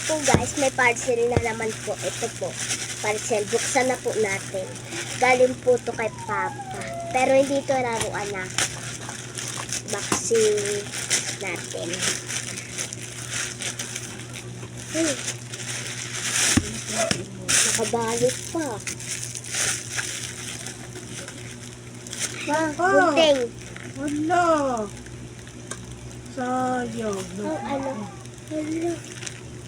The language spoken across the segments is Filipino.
po guys, may parcel na naman po. Ito po, parcel. Buksan na po natin. Galing po to kay Papa. Pero hindi to laruan na. Vaccine natin. Nakabalot pa. Gunting. Wala. Sayang. Ano? Hello.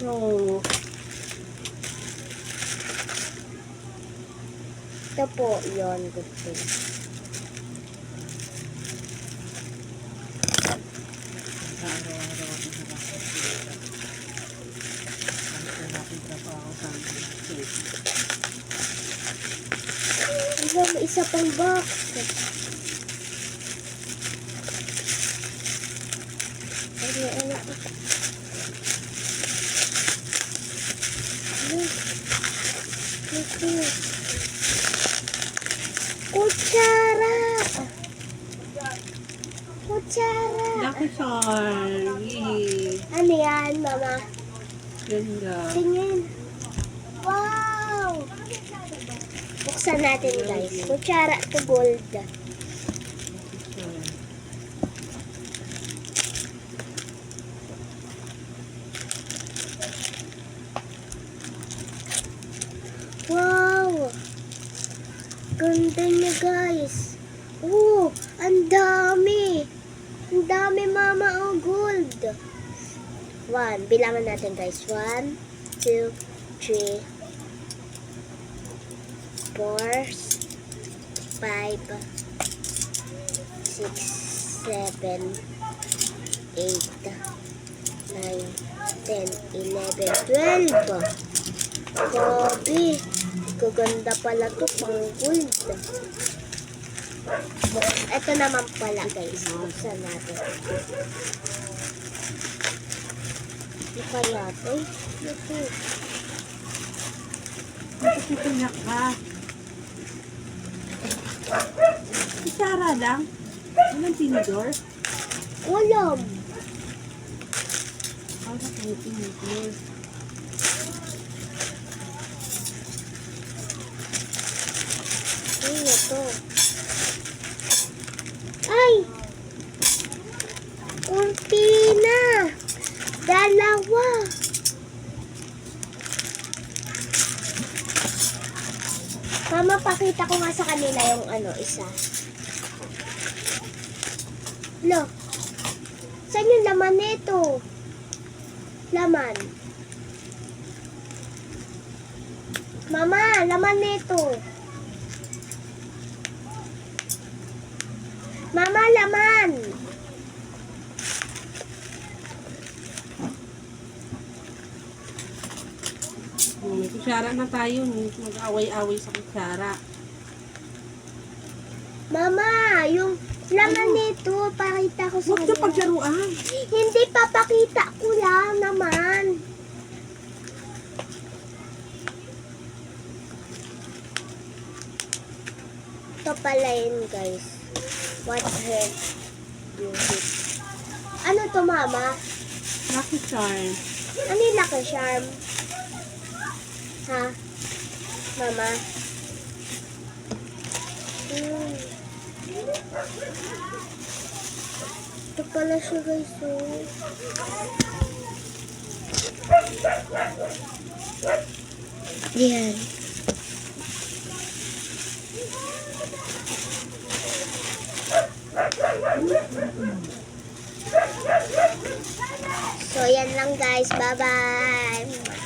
Oh. Ito po, yun. Gunting. May isa pang box. Ano po? Kutsara! Kutsara! Lucky Charm. Ano yan, Mama? Ganda. Tingin. Wow! Buksan natin, guys. Kutsara to gold. Wow! Ganda niya, guys. Oh, ang dami. Ang dami, Mama, ang gold. 1. Bilangan natin, guys. 1, 2, 3, 4, 5, 6, 7, 8, 9, 10, 11, 12. Grabe. Gaganda pala to, pang gold. Ito naman pala, guys. Buksan natin. Buksan natin. Ito. Nakikitinak ka. Kutsara lang. Walang tinidor. Walang. Para kayo tinidor. Ano to? Ay! Kurtina! Dalawa! Mama, pakita ko nga sa kanila yung isa. Lo, saan yung laman nito? Laman. Mama, laman nito. Mama, laman. May kutsara na tayo. Mag-away-away sa kutsara. Mama, yung laman nito, pakita ko sa Huwag na kanila. paglaruan. Hindi, papakita ko lang naman. Ito pala yun, guys. What head you hit? Ano to, Mama? Lucky Charm. Ano yung Lucky Charm? Ha? Mama? Ito pala siya, guys. Oh. Yan. So, yan lang, guys. Bye-bye.